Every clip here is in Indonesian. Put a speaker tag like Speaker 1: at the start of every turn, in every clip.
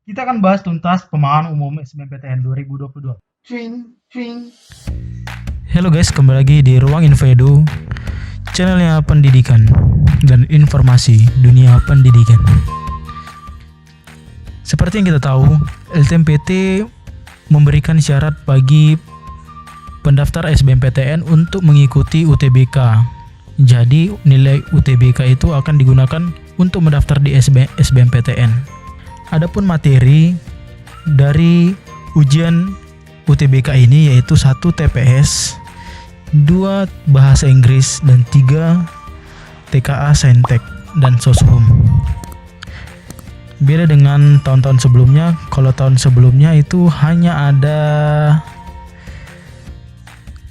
Speaker 1: Kita akan bahas tuntas pemahaman umum SBMPTN 2022.
Speaker 2: Halo guys, kembali lagi di Ruang Info Edu, channelnya pendidikan dan informasi dunia pendidikan. Seperti yang kita tahu, LTMPT memberikan syarat bagi pendaftar SBMPTN untuk mengikuti UTBK. Jadi nilai UTBK itu akan digunakan untuk mendaftar di SBMPTN. Adapun materi dari ujian UTBK ini yaitu 1 TPS, 2 bahasa Inggris, dan 3 TKA Saintek dan Soshum. Beda dengan tahun-tahun sebelumnya. Kalau tahun sebelumnya itu hanya ada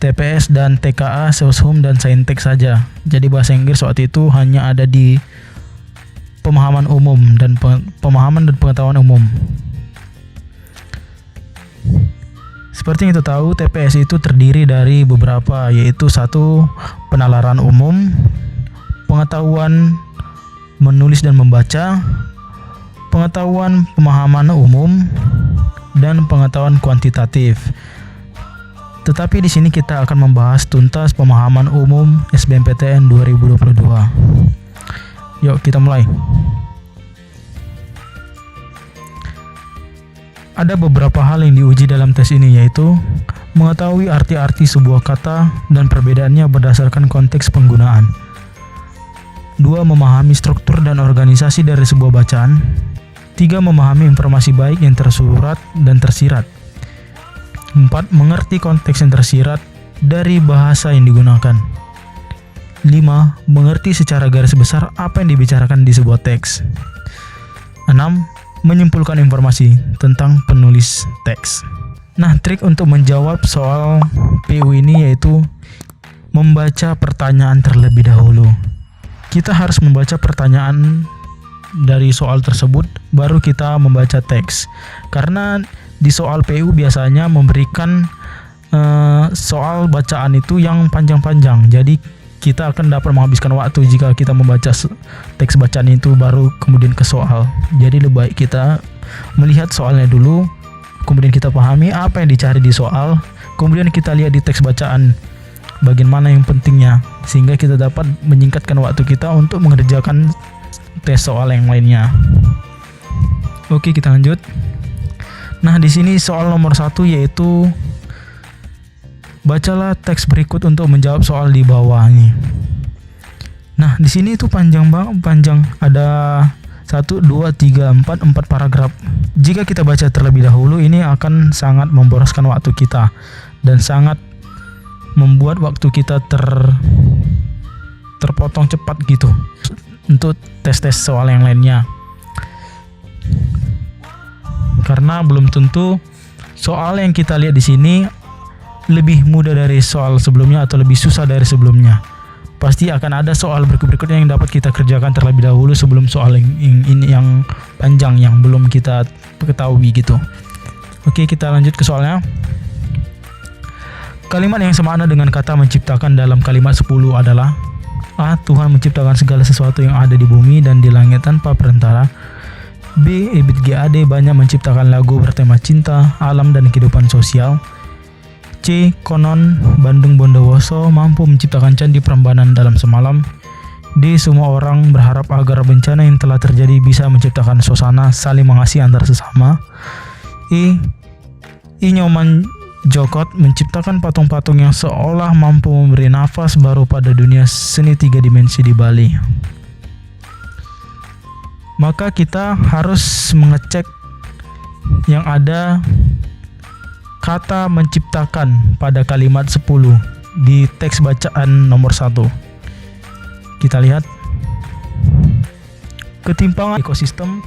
Speaker 2: TPS dan TKA, Soshum dan Saintek saja. Jadi bahasa Inggris waktu itu hanya ada di pemahaman umum dan pemahaman dan pengetahuan umum. Seperti yang kita tahu, TPS itu terdiri dari beberapa, yaitu 1 penalaran umum, pengetahuan menulis dan membaca, pengetahuan pemahaman umum, dan pengetahuan kuantitatif. Tetapi di sini kita akan membahas tuntas pemahaman umum SBMPTN 2022. Yuk kita mulai. Ada beberapa hal yang diuji dalam tes ini, yaitu mengetahui arti-arti sebuah kata dan perbedaannya berdasarkan konteks penggunaan. 2. Memahami struktur dan organisasi dari sebuah bacaan. 3. Memahami informasi baik yang tersurat dan tersirat. 4. Mengerti konteks yang tersirat dari bahasa yang digunakan. 5. Mengerti secara garis besar apa yang dibicarakan di sebuah teks. 6. Menyimpulkan informasi tentang penulis teks. Nah, trik untuk menjawab soal PU ini yaitu membaca pertanyaan terlebih dahulu. Kita harus membaca pertanyaan dari soal tersebut, baru kita membaca teks. Karena di soal PU biasanya memberikan soal bacaan itu yang panjang-panjang. Jadi kita akan dapat menghabiskan waktu jika kita membaca teks bacaan itu baru kemudian ke soal. Jadi lebih baik kita melihat soalnya dulu, kemudian kita pahami apa yang dicari di soal, kemudian kita lihat di teks bacaan bagian mana yang pentingnya, sehingga kita dapat menyingkatkan waktu kita untuk mengerjakan tes soal yang lainnya. Oke, kita lanjut. Nah, di sini soal nomor 1 yaitu bacalah teks berikut untuk menjawab soal di bawah ini. Nah, di sini itu panjang. Ada 1, 2, 3, 4 paragraf. Jika kita baca terlebih dahulu, ini akan sangat memboroskan waktu kita dan sangat membuat waktu kita terpotong cepat gitu untuk tes-tes soal yang lainnya. Karena belum tentu soal yang kita lihat di sini lebih mudah dari soal sebelumnya atau lebih susah dari sebelumnya. Pasti akan ada soal berikutnya yang dapat kita kerjakan terlebih dahulu sebelum soal ini yang panjang yang belum kita ketahui gitu. Oke, kita lanjut ke soalnya. Kalimat yang semakna dengan kata menciptakan dalam kalimat 10 adalah: A. Tuhan menciptakan segala sesuatu yang ada di bumi dan di langit tanpa perantara. B. Ebit GAD banyak menciptakan lagu bertema cinta, alam, dan kehidupan sosial. C. Konon Bandung Bondowoso mampu menciptakan candi Prambanan dalam semalam. D. Semua orang berharap agar bencana yang telah terjadi bisa menciptakan suasana saling mengasihi antar sesama. E. Inyoman Jokot menciptakan patung-patung yang seolah mampu memberi nafas baru pada dunia seni 3 dimensi di Bali. Maka kita harus mengecek yang ada kata menciptakan pada kalimat 10 di teks bacaan nomor 1. Kita lihat. Ketimpangan ekosistem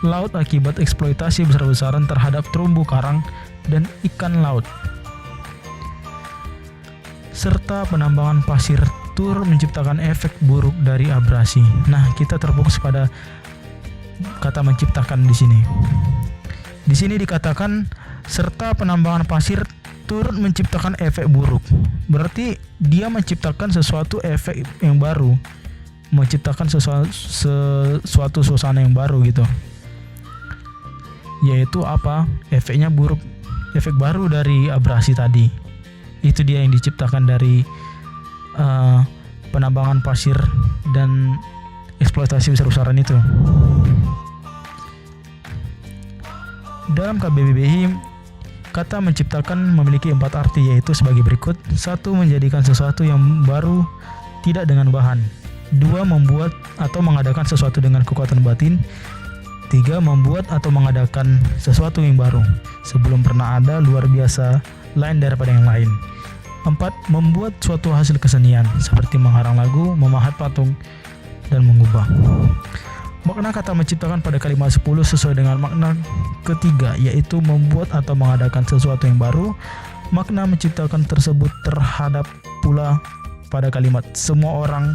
Speaker 2: laut akibat eksploitasi besar-besaran terhadap terumbu karang dan ikan laut, serta penambangan pasir tur menciptakan efek buruk dari abrasi. Nah, kita terfokus pada kata menciptakan di sini. Di sini dikatakan serta penambangan pasir turut menciptakan efek buruk. Berarti dia menciptakan sesuatu efek yang baru, menciptakan sesuatu suasana yang baru gitu. yaitu apa? Efek baru dari abrasi tadi. Itu dia yang diciptakan dari penambangan pasir dan eksploitasi besar-besaran itu. Dalam KBBI, kata menciptakan memiliki 4 arti, yaitu sebagai berikut. 1. Menjadikan sesuatu yang baru tidak dengan bahan. 2. Membuat atau mengadakan sesuatu dengan kekuatan batin. 3. Membuat atau mengadakan sesuatu yang baru sebelum pernah ada, luar biasa, lain daripada yang lain. 4. Membuat suatu hasil kesenian seperti mengharang lagu, memahat patung, dan mengubah. Makna kata menciptakan pada kalimat 10 sesuai dengan makna ketiga, yaitu membuat atau mengadakan sesuatu yang baru. Makna menciptakan tersebut terhadap pula pada kalimat semua orang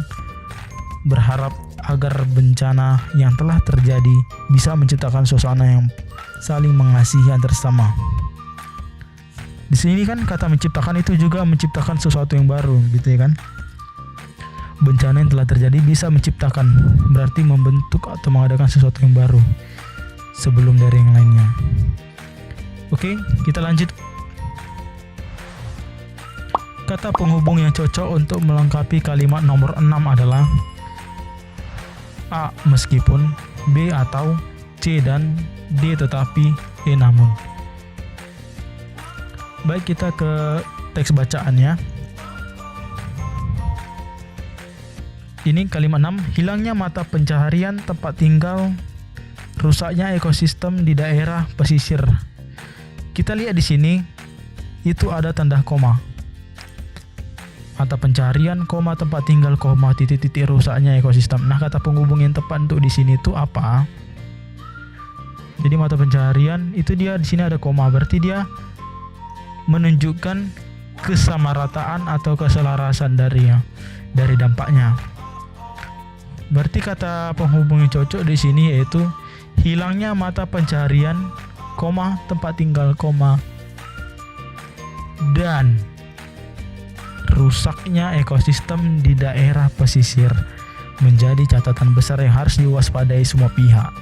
Speaker 2: berharap agar bencana yang telah terjadi bisa menciptakan suasana yang saling mengasihi antar sesama. Di sini kan kata menciptakan itu juga menciptakan sesuatu yang baru, gitu ya kan? Bencana yang telah terjadi bisa menciptakan, berarti membentuk atau mengadakan sesuatu yang baru sebelum dari yang lainnya. Oke, kita lanjut. Kata penghubung yang cocok untuk melengkapi kalimat nomor 6 adalah A. Meskipun, B. Atau, C. Dan, D. Tetapi, E. Namun. Baik, kita ke teks bacaannya. Ini kalimat 6, hilangnya mata pencaharian tempat tinggal, rusaknya ekosistem di daerah pesisir. Kita lihat di sini itu ada tanda koma. Mata pencaharian, koma, tempat tinggal, koma, titik-titik, rusaknya ekosistem. Nah, kata penghubung yang tepat untuk di sini itu apa? Jadi mata pencaharian itu dia di sini ada koma, berarti dia menunjukkan kesamarataan atau keselarasan dari dampaknya. Berarti kata penghubung yang cocok di sini yaitu hilangnya mata pencaharian, koma, tempat tinggal, koma, dan rusaknya ekosistem di daerah pesisir menjadi catatan besar yang harus diwaspadai semua pihak.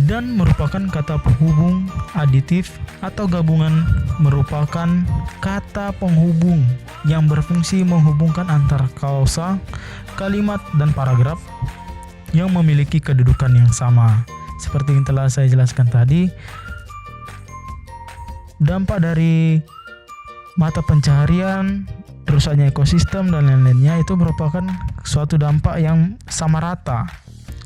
Speaker 2: Dan merupakan kata penghubung aditif atau gabungan, merupakan kata penghubung yang berfungsi menghubungkan antara klausa, kalimat, dan paragraf yang memiliki kedudukan yang sama. Seperti yang telah saya jelaskan tadi, dampak dari mata pencaharian, rusaknya ekosistem, dan lain-lainnya itu merupakan suatu dampak yang sama rata,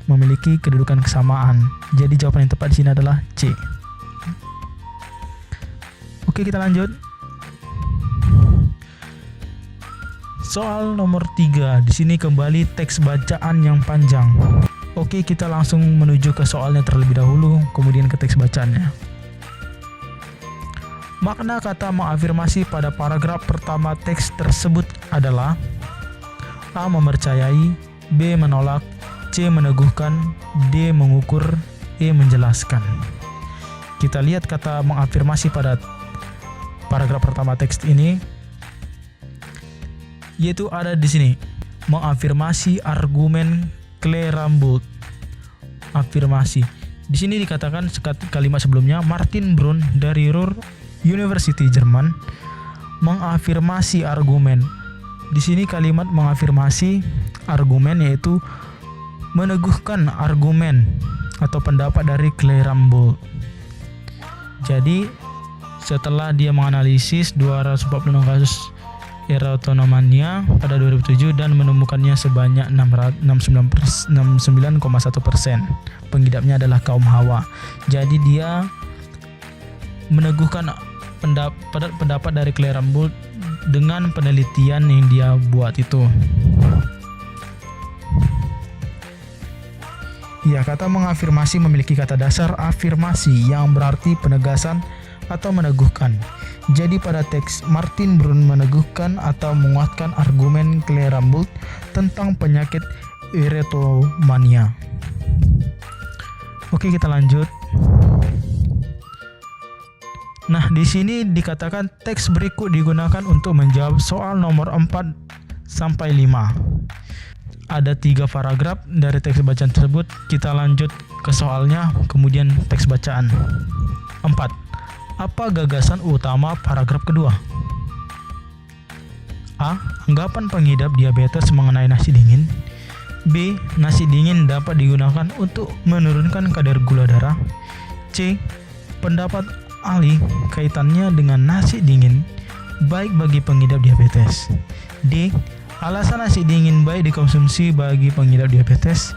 Speaker 2: memiliki kedudukan kesamaan. Jadi jawaban yang tepat di sini adalah C. Oke, kita lanjut. Soal nomor 3. Di sini kembali teks bacaan yang panjang. Oke, kita langsung menuju ke soalnya terlebih dahulu, kemudian ke teks bacaannya. Makna kata mengafirmasi pada paragraf pertama teks tersebut adalah A. Mempercayai, B. Menolak, C. Meneguhkan, D. Mengukur, E. Menjelaskan. Kita lihat kata mengafirmasi pada paragraf pertama teks ini, yaitu ada di sini. Mengafirmasi argumen Clairabout. Afirmasi. Di sini dikatakan kalimat sebelumnya, Martin Brunn dari Ruhr University Jerman mengafirmasi argumen. Di sini kalimat mengafirmasi argumen yaitu meneguhkan argumen atau pendapat dari Clairabout. Jadi setelah dia menganalisis 246 kasus erotomania pada 2007 dan menemukannya sebanyak 69,1%, pengidapnya adalah kaum Hawa. Jadi dia meneguhkan pendapat dari Clairabout dengan penelitian yang dia buat itu. Ya, kata mengafirmasi memiliki kata dasar afirmasi yang berarti penegasan atau meneguhkan. Jadi pada teks Martin Brunn meneguhkan atau menguatkan argumen Clairabout tentang penyakit erotomania. Oke, kita lanjut. Nah, di sini dikatakan teks berikut digunakan untuk menjawab soal nomor 4 sampai 5. Ada 3 paragraf dari teks bacaan tersebut. Kita lanjut ke soalnya, kemudian teks bacaan. 4. Apa gagasan utama paragraf kedua? A. Anggapan pengidap diabetes mengenai nasi dingin. B. Nasi dingin dapat digunakan untuk menurunkan kadar gula darah. C. Pendapat ahli kaitannya dengan nasi dingin baik bagi pengidap diabetes. D. Alasan nasi dingin baik dikonsumsi bagi pengidap diabetes.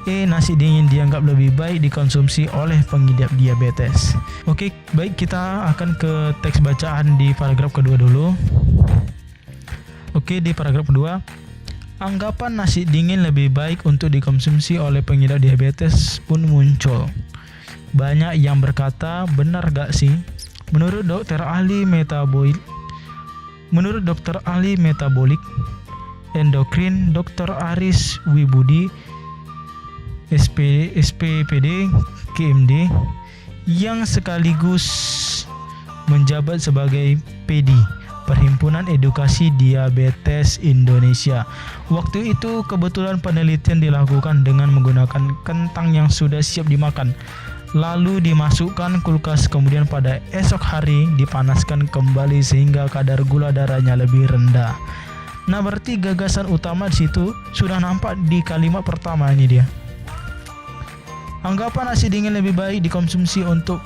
Speaker 2: E. Nasi dingin dianggap lebih baik dikonsumsi oleh pengidap diabetes. Oke, baik, kita akan ke teks bacaan di paragraf kedua dulu. Oke, di paragraf kedua, anggapan nasi dingin lebih baik untuk dikonsumsi oleh pengidap diabetes pun muncul. Banyak yang berkata, benar gak sih? Menurut dokter ahli metabolik endokrin Dr. Aris Wibudi SPPD KMD yang sekaligus menjabat sebagai PD Perhimpunan Edukasi Diabetes Indonesia. Waktu itu kebetulan penelitian dilakukan dengan menggunakan kentang yang sudah siap dimakan, lalu dimasukkan kulkas, kemudian pada esok hari dipanaskan kembali sehingga kadar gula darahnya lebih rendah. Nah, berarti gagasan utama di situ sudah nampak di kalimat pertama ini dia. Anggapan nasi dingin lebih baik dikonsumsi untuk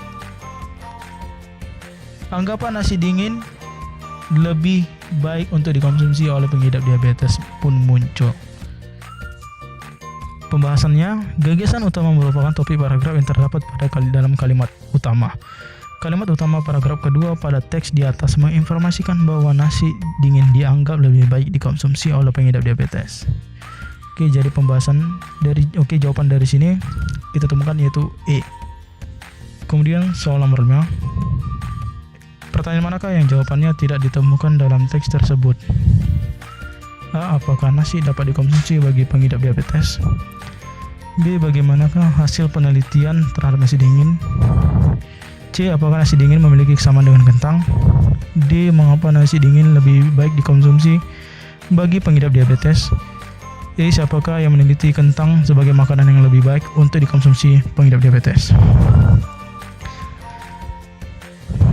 Speaker 2: dikonsumsi oleh pengidap diabetes pun muncul. Pembahasannya, gagasan utama merupakan topik paragraf yang terdapat dalam kalimat utama. Kalimat utama paragraf kedua pada teks di atas menginformasikan bahwa nasi dingin dianggap lebih baik dikonsumsi oleh pengidap diabetes. Oke, jadi jawaban dari sini kita temukan yaitu E. Kemudian soal nomor 5. Pertanyaan manakah yang jawabannya tidak ditemukan dalam teks tersebut? A. Apakah nasi dapat dikonsumsi bagi pengidap diabetes? B. Bagaimanakah hasil penelitian terhadap nasi dingin? C. Apakah nasi dingin memiliki kesamaan dengan kentang? D. Mengapa nasi dingin lebih baik dikonsumsi bagi pengidap diabetes? E. Siapakah yang meneliti kentang sebagai makanan yang lebih baik untuk dikonsumsi pengidap diabetes?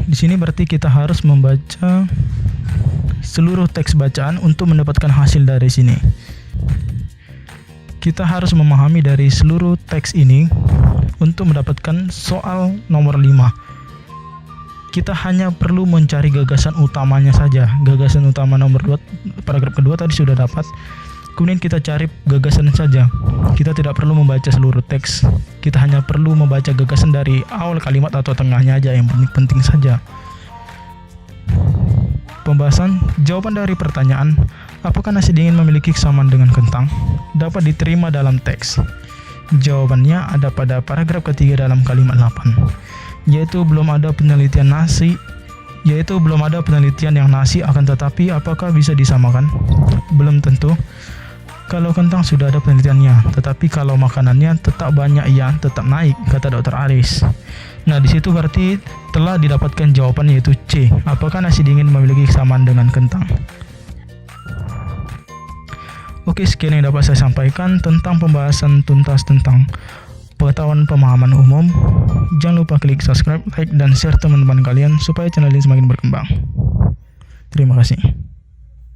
Speaker 2: Di sini berarti kita harus membaca seluruh teks bacaan untuk mendapatkan hasil dari sini. Kita harus memahami dari seluruh teks ini untuk mendapatkan soal nomor 5. Kita hanya perlu mencari gagasan utamanya saja. Gagasan utama nomor 2 paragraf kedua tadi sudah dapat. Kemudian kita cari gagasan saja. Kita tidak perlu membaca seluruh teks. Kita hanya perlu membaca gagasan dari awal kalimat atau tengahnya aja, yang penting saja. Pembahasan, jawaban dari pertanyaan, apakah nasi dingin memiliki kesamaan dengan kentang? Dapat diterima dalam teks. Jawabannya ada pada paragraf ketiga dalam kalimat 8. Yaitu belum ada penelitian yang nasi akan tetapi apakah bisa disamakan? Belum tentu. Kalau kentang sudah ada penelitiannya, tetapi kalau makanannya tetap banyak yang tetap naik, kata Dr. Aris. Nah, di situ berarti telah didapatkan jawaban yaitu C. Apakah nasi dingin memiliki kesamaan dengan kentang? Oke, sekian yang dapat saya sampaikan tentang pembahasan tuntas tentang pengetahuan pemahaman umum. Jangan lupa klik subscribe, like, dan share teman-teman kalian supaya channel ini semakin berkembang. Terima kasih.